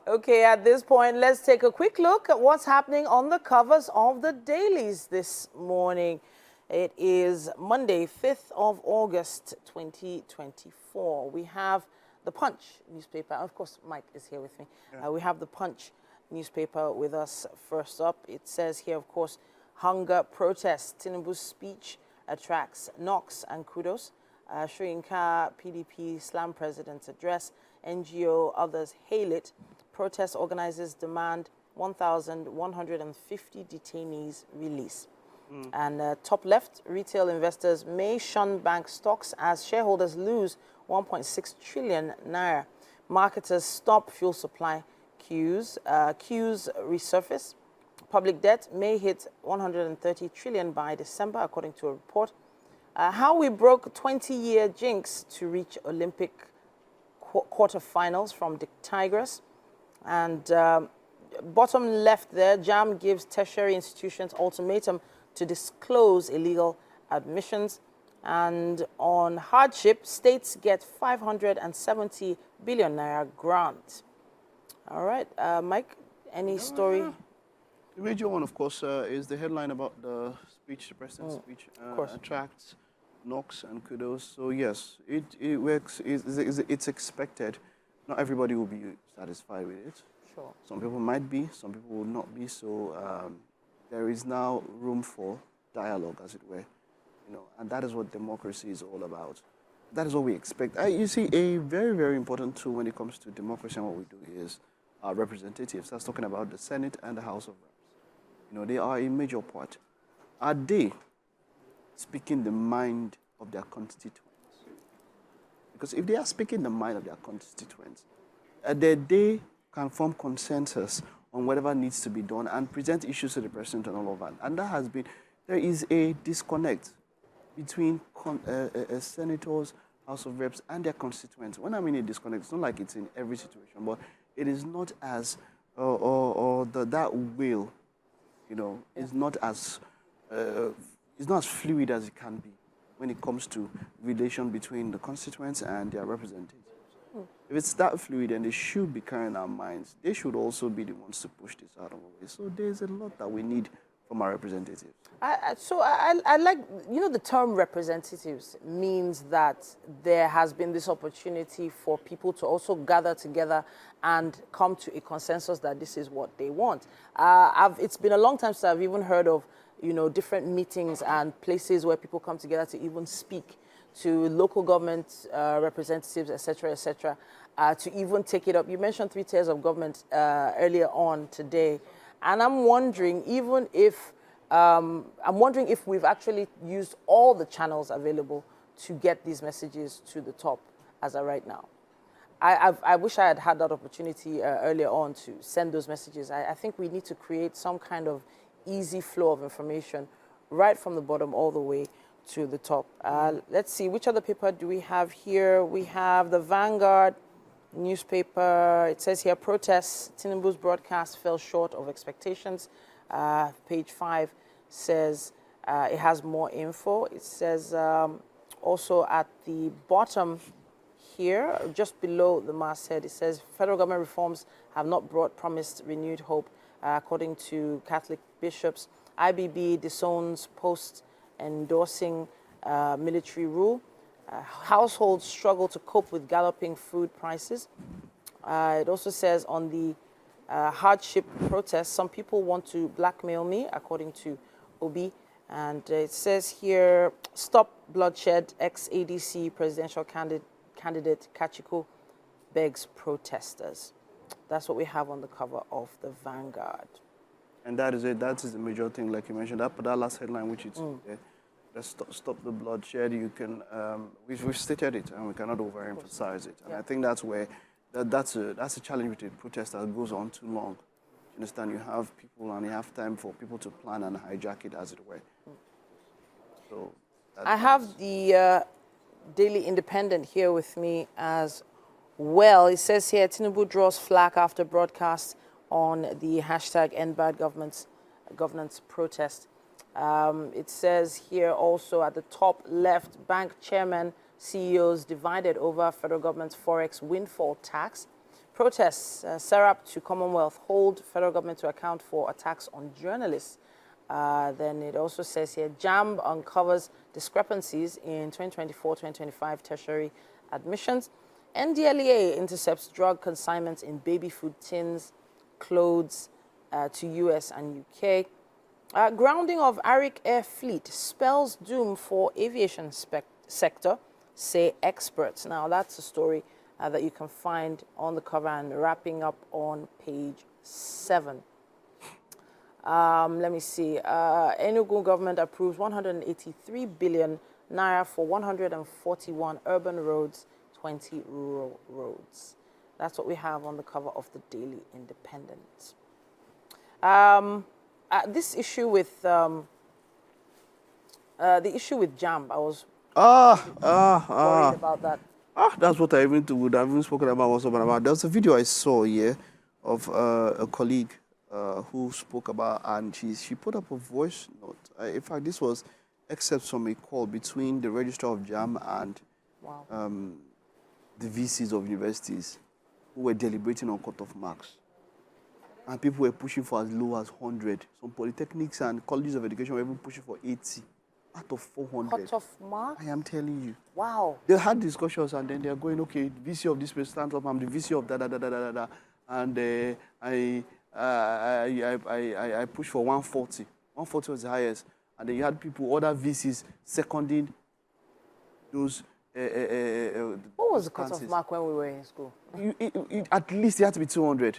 Okay, at this point, let's take a quick look at what's happening on the covers of the dailies this morning. It is Monday, 5th of August, 2024. We have the Punch newspaper. Of course, Mike is here with me. Yeah. We have the Punch newspaper with us first up. It says here, of course, hunger protests. Tinubu's speech attracts knocks and kudos. Sri Lanka PDP slam president's address. NGO, others hail it. Protest organizers demand 1,150 detainees release. And top left, retail investors may shun bank stocks as shareholders lose 1.6 trillion naira. Marketers stop fuel supply queues. Queues resurface. Public debt may hit 130 trillion by December, according to a report. How we broke 20-year jinx to reach Olympic quarterfinals from the Tigers. And bottom left there, JAM gives tertiary institutions ultimatum to disclose illegal admissions. And on hardship, states get 570 billion naira grant. All right, Mike, any story? The major one, of course, is the headline about the speech, the president's speech, attracts knocks and kudos. So yes, it works. It's expected. Not everybody will be satisfied with it. Sure. Some people might be, some people will not be. So there is now room for dialogue, as it were, and that is what democracy is all about. That is what we expect. You see, a very, very important tool when it comes to democracy and what we do is our representatives. That's talking about the Senate and the House of Reps. They are a major part. Are they speaking the mind of their constituents? Because if they are speaking the mind of their constituents, they can form consensus on whatever needs to be done and present issues to the president and all of that. And there is a disconnect between senators, House of Reps, and their constituents. When I mean a disconnect, it's not like it's in every situation, but it is not as, that will, is not as, it's not as fluid as it can be when it comes to relation between the constituents and their representatives. If it's that fluid, then they should be carrying our minds. They should also be the ones to push this out of the way. So there's a lot that we need from our representatives. I like, the term representatives means that there has been this opportunity for people to also gather together and come to a consensus that this is what they want. It's been a long time since I've even heard of, different meetings and places where people come together to even speak to local government representatives, etc., to even take it up. You mentioned 3 tiers of government earlier on today, and I'm wondering if we've actually used all the channels available to get these messages to the top as of right now. I wish I had had that opportunity earlier on to send those messages. I think we need to create some kind of easy flow of information right from the bottom all the way to the top. Let's see, which other paper do we have here? We have the Vanguard Newspaper. It says here, protests. Tinubu's broadcast fell short of expectations. Page 5 says it has more info. It says also at the bottom here, just below the masthead, it says federal government reforms have not brought promised renewed hope, according to Catholic bishops. IBB disowns post endorsing military rule. Households struggle to cope with galloping food prices. It also says on the hardship protests, some people want to blackmail me, according to Obi. And it says here, stop bloodshed, ex-ADC presidential candidate Kachiko begs protesters. That's what we have on the cover of the Vanguard. And that is it. That is the major thing, like you mentioned. That last headline, which is stop the bloodshed. You can we've stated it, and we cannot overemphasize it. And I think that's where that's a challenge with a protest that goes on too long. You understand? You have people, and you have time for people to plan and hijack it, as it were. So I have the Daily Independent here with me as well. It says here, Tinubu draws flack after broadcast on the hashtag #EndBadGovernance protest. It says here also at the top left, bank chairman, CEOs divided over federal government's forex windfall tax. Protests, Serap to Commonwealth hold federal government to account for attacks on journalists. Then it also says here, JAMB uncovers discrepancies in 2024-2025 tertiary admissions. NDLEA intercepts drug consignments in baby food tins, clothes to US and UK. Grounding of Arik Air Fleet spells doom for aviation sector, say experts. Now, that's a story that you can find on the cover and wrapping up on page 7. Let me see. Enugu government approves 183 billion naira for 141 urban roads, 20 rural roads. That's what we have on the cover of the Daily Independent. This issue with the issue with JAMB, I was worried about that. That's what I would have even spoken about also about. There was a video I saw here of a colleague who spoke about, and she put up a voice note. In fact, this was excerpts from a call between the registrar of JAMB and the VCs of universities who were deliberating on cut-off marks. And people were pushing for as low as 100. Some polytechnics and colleges of education were even pushing for 80 out of 400. Cut-off mark? I am telling you. Wow. They had discussions, and then they're going, okay, VC of this place stands up, I'm the VC of da-da-da-da-da-da. And I pushed for 140. 140 was the highest. And then you had people, other VCs, seconding those. What was the cut-off mark when we were in school? At least it had to be 200.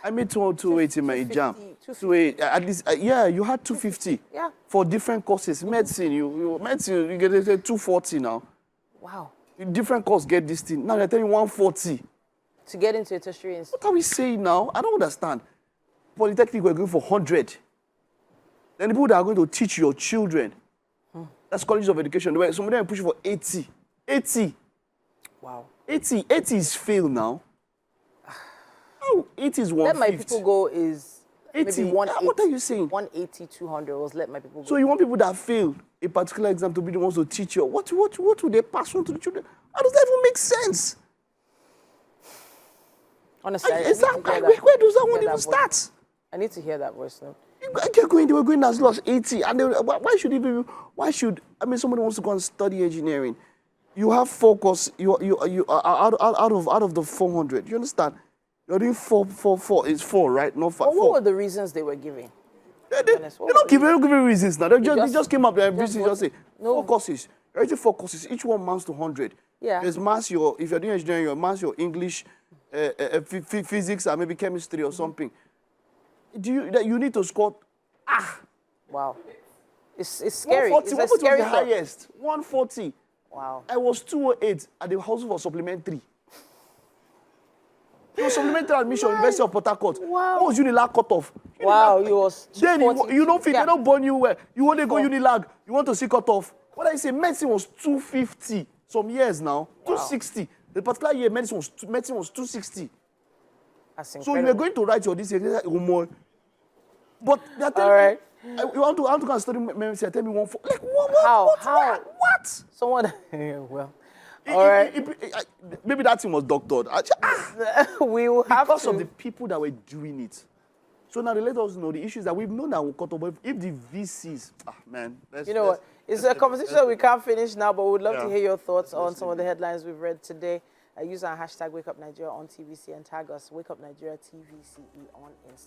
I made 280 in my exam. 280, at least, yeah, you had 250. Yeah. For different courses. Medicine, you get 240 now. Wow. Different courses get this thing. Now they're telling you 140. To get into a tertiary institute. What are we saying now? I don't understand. Polytechnic, we're going for 100. Then the people that are going to teach your children, that's colleges of education, some of them are pushing for 80. 80. Wow. 80 is fail now. Oh, 80 is 150. Let my people go is 80. Maybe 180. What are you saying? 180, 200 was let my people go. So you want people that failed a particular exam to be the ones to teach you? What would they pass on to the children? How does that even make sense? Honestly, where does that one even start? I need to hear that voice note. They were going as low as 80. And why should somebody wants to go and study engineering. You have 4 courses, you are out of the 400. You understand? You're doing 4. It's 4, right? Not 5. Well, what were the reasons they were giving? They don't give reasons now. They just came up there and just say 4 courses. You're writing 4 courses. Each one amounts to 100. Yeah. There's maths, if you're doing engineering, your maths, your English, physics, and maybe chemistry or something. You need to score. Wow. It's scary. 140, It's a scary was the highest. 140. Wow. I was 208 at the house for supplementary. It was supplementary admission, University of Port Harcourt. Wow. What was Unilag cutoff? Wow, you was Then you don't fit, they don't burn you well. You want to go Unilag, you want to see cutoff. What I say, medicine was 250 some years now, 260. The particular year, medicine was 260. That's incredible. So you were going to write your this more. But they're telling all right. you want to go and study medicine, tell me 140. Like, what? Someone, well, all right. Maybe that thing was doctored. We will have because to. of the people that were doing it. So now they let us know the issues that we've known that will cut off. But if the VCs, man. You know what? It's a conversation that we can't finish now, but we'd love to hear your thoughts on some of the headlines we've read today. Use our hashtag WakeUpNigeria on TVC and tag us WakeUpNigeria TVCE on Instagram.